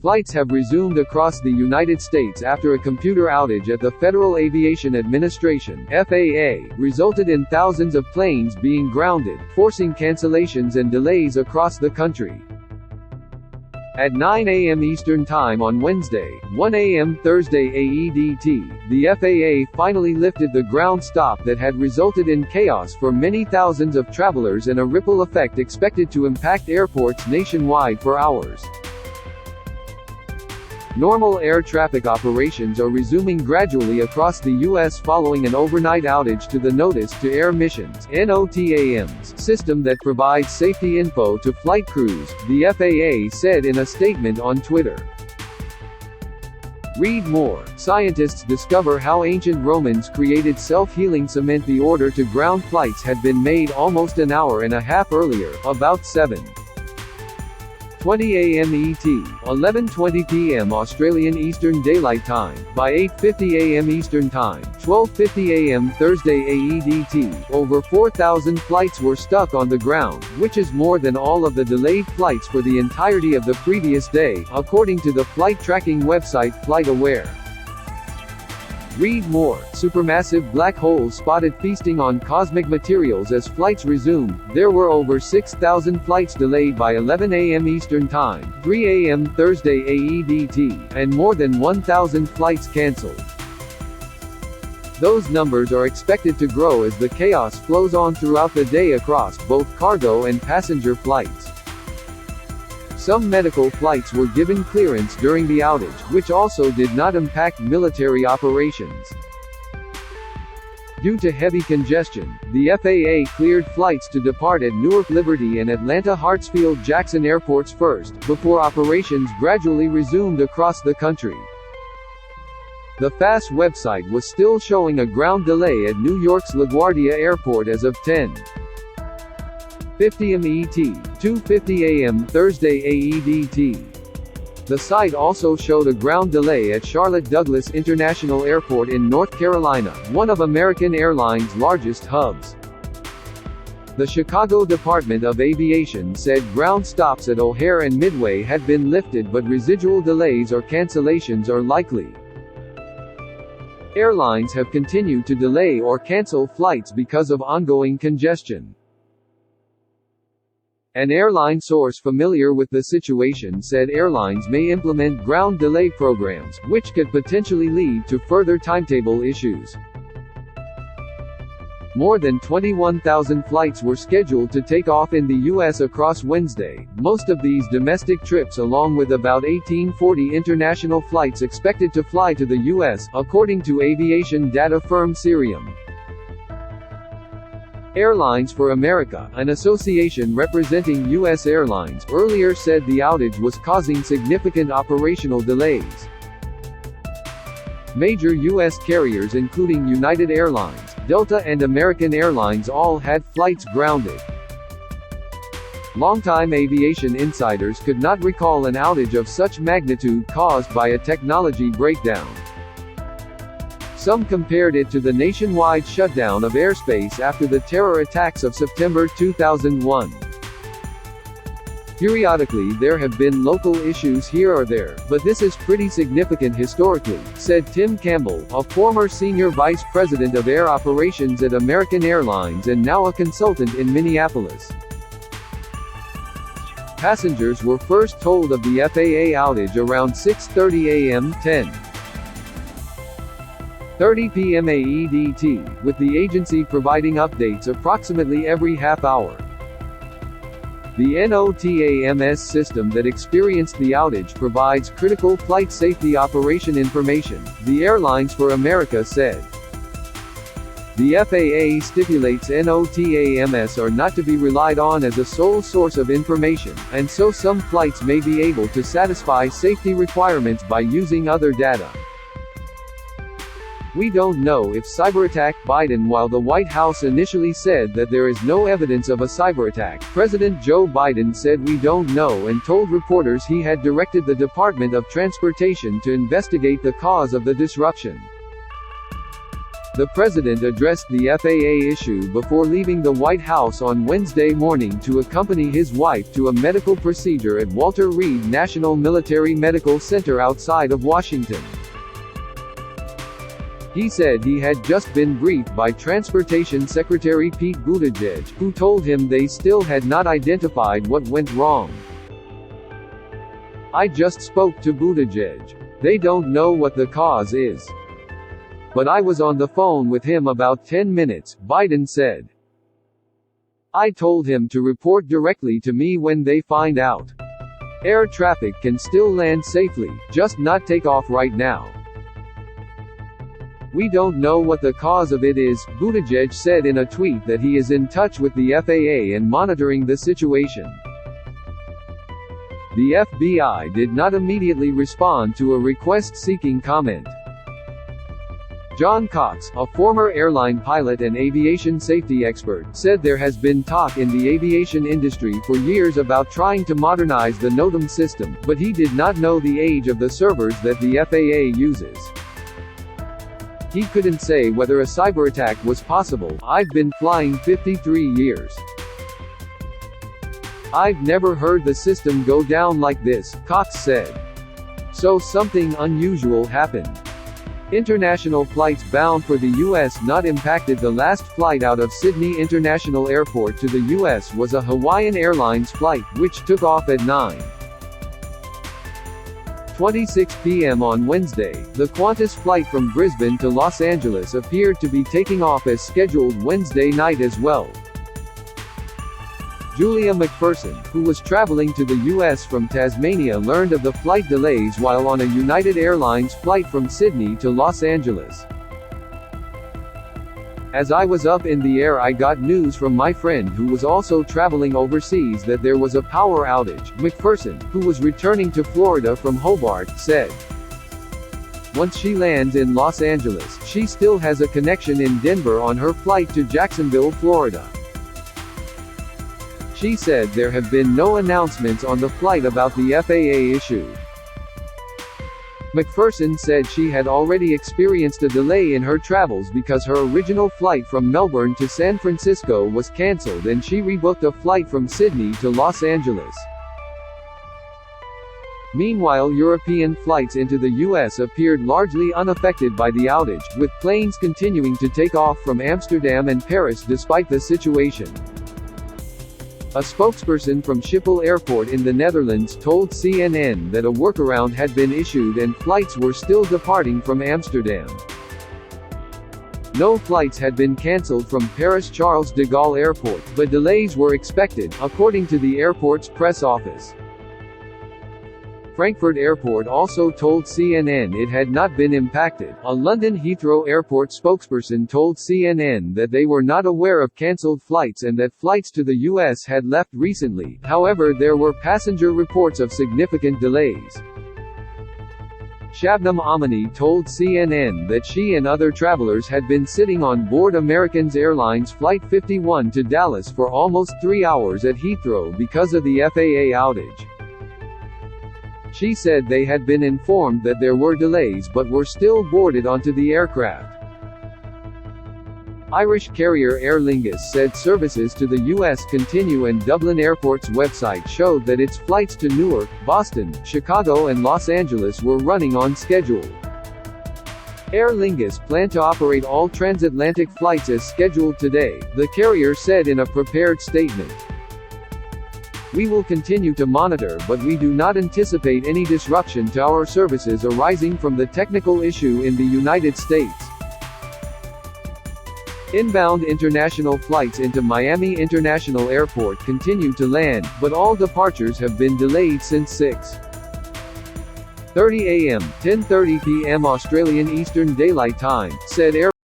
Flights have resumed across the United States after a computer outage at the Federal Aviation Administration (FAA) resulted in thousands of planes being grounded, forcing cancellations and delays across the country. At 9 a.m. Eastern Time on Wednesday, 1 a.m. Thursday AEDT, the FAA finally lifted the ground stop that had resulted in chaos for many thousands of travelers and a ripple effect expected to impact airports nationwide for hours. Normal air traffic operations are resuming gradually across the U.S. following an overnight outage to the Notice to Air Missions (NOTAMs) system that provides safety info to flight crews, the FAA said in a statement on Twitter. Read more. Scientists discover how ancient Romans created self-healing cement. The order to ground flights had been made almost an hour and a half earlier, about 7:20 a.m. ET, 11:20 p.m. Australian Eastern Daylight Time, by 8:50 a.m. Eastern Time, 12:50 a.m. Thursday AEDT. Over 4,000 flights were stuck on the ground, which is more than all of the delayed flights for the entirety of the previous day, according to the flight tracking website FlightAware. Read more. Supermassive black holes spotted feasting on cosmic materials as flights resumed. There were over 6,000 flights delayed by 11 a.m. Eastern Time, 3 a.m. Thursday AEDT, and more than 1,000 flights cancelled. Those numbers are expected to grow as the chaos flows on throughout the day across both cargo and passenger flights. Some medical flights were given clearance during the outage, which also did not impact military operations. Due to heavy congestion, the FAA cleared flights to depart at Newark Liberty and Atlanta Hartsfield-Jackson airports first, before operations gradually resumed across the country. The FAS website was still showing a ground delay at New York's LaGuardia Airport as of 10:50 am ET, 2:50 a.m. Thursday AEDT. The site also showed a ground delay at Charlotte Douglas International Airport in North Carolina, one of American Airlines' largest hubs. The Chicago Department of Aviation said ground stops at O'Hare and Midway had been lifted, but residual delays or cancellations are likely. Airlines have continued to delay or cancel flights because of ongoing congestion. An airline source familiar with the situation said airlines may implement ground delay programs, which could potentially lead to further timetable issues. More than 21,000 flights were scheduled to take off in the U.S. across Wednesday, most of these domestic trips along with about 1,840 international flights expected to fly to the U.S., according to aviation data firm Cirium. Airlines for America, an association representing U.S. airlines, earlier said the outage was causing significant operational delays. Major U.S. carriers including United Airlines, Delta and American Airlines all had flights grounded. Longtime aviation insiders could not recall an outage of such magnitude caused by a technology breakdown. Some compared it to the nationwide shutdown of airspace after the terror attacks of September 2001. Periodically there have been local issues here or there, but this is pretty significant historically, said Tim Campbell, a former senior vice president of air operations at American Airlines and now a consultant in Minneapolis. Passengers were first told of the FAA outage around 6:30 a.m. 10:30 p.m. AEDT, with the agency providing updates approximately every half hour. The NOTAMs system that experienced the outage provides critical flight safety operation information, the Airlines for America said. The FAA stipulates NOTAMs are not to be relied on as a sole source of information, and so some flights may be able to satisfy safety requirements by using other data. We don't know if cyberattack. Biden. While the White House initially said that there is no evidence of a cyberattack, President Joe Biden said we don't know and told reporters he had directed the Department of Transportation to investigate the cause of the disruption. The president addressed the FAA issue before leaving the White House on Wednesday morning to accompany his wife to a medical procedure at Walter Reed National Military Medical Center outside of Washington. He said he had just been briefed by Transportation Secretary Pete Buttigieg, who told him they still had not identified what went wrong. "I just spoke to Buttigieg. They don't know what the cause is. But I was on the phone with him about 10 minutes, Biden said. I told him to report directly to me when they find out. Air traffic can still land safely, just not take off right now. We don't know what the cause of it is," Buttigieg said in a tweet that he is in touch with the FAA and monitoring the situation. The FBI did not immediately respond to a request seeking comment. John Cox, a former airline pilot and aviation safety expert, said there has been talk in the aviation industry for years about trying to modernize the NOTAM system, but he did not know the age of the servers that the FAA uses. He couldn't say whether a cyberattack was possible. "I've been flying 53 years. I've never heard the system go down like this," Cox said. "So something unusual happened." International flights bound for the U.S. not impacted. The last flight out of Sydney International Airport to the U.S. was a Hawaiian Airlines flight, which took off at 9:26 p.m. on Wednesday. The Qantas flight from Brisbane to Los Angeles appeared to be taking off as scheduled Wednesday night as well. Julia McPherson, who was traveling to the U.S. from Tasmania, learned of the flight delays while on a United Airlines flight from Sydney to Los Angeles. "As I was up in the air, I got news from my friend who was also traveling overseas that there was a power outage," McPherson, who was returning to Florida from Hobart, said. Once she lands in Los Angeles, she still has a connection in Denver on her flight to Jacksonville, Florida. She said there have been no announcements on the flight about the FAA issue. McPherson said she had already experienced a delay in her travels because her original flight from Melbourne to San Francisco was cancelled and she rebooked a flight from Sydney to Los Angeles. Meanwhile, European flights into the U.S. appeared largely unaffected by the outage, with planes continuing to take off from Amsterdam and Paris despite the situation. A spokesperson from Schiphol Airport in the Netherlands told CNN that a workaround had been issued and flights were still departing from Amsterdam. No flights had been cancelled from Paris Charles de Gaulle Airport, but delays were expected, according to the airport's press office. Frankfurt Airport also told CNN it had not been impacted. A London Heathrow Airport spokesperson told CNN that they were not aware of cancelled flights and that flights to the U.S. had left recently. However, there were passenger reports of significant delays. Shabnam Amini told CNN that she and other travelers had been sitting on board American Airlines Flight 51 to Dallas for almost 3 hours at Heathrow because of the FAA outage. She said they had been informed that there were delays but were still boarded onto the aircraft. Irish carrier Aer Lingus said services to the U.S. continue and Dublin Airport's website showed that its flights to Newark, Boston, Chicago and Los Angeles were running on schedule. Aer Lingus planned to operate all transatlantic flights as scheduled today, the carrier said in a prepared statement. "We will continue to monitor, but we do not anticipate any disruption to our services arising from the technical issue in the United States." Inbound international flights into Miami International Airport continue to land, but all departures have been delayed since 6:30 a.m. (10:30 p.m. Australian Eastern Daylight Time), said Air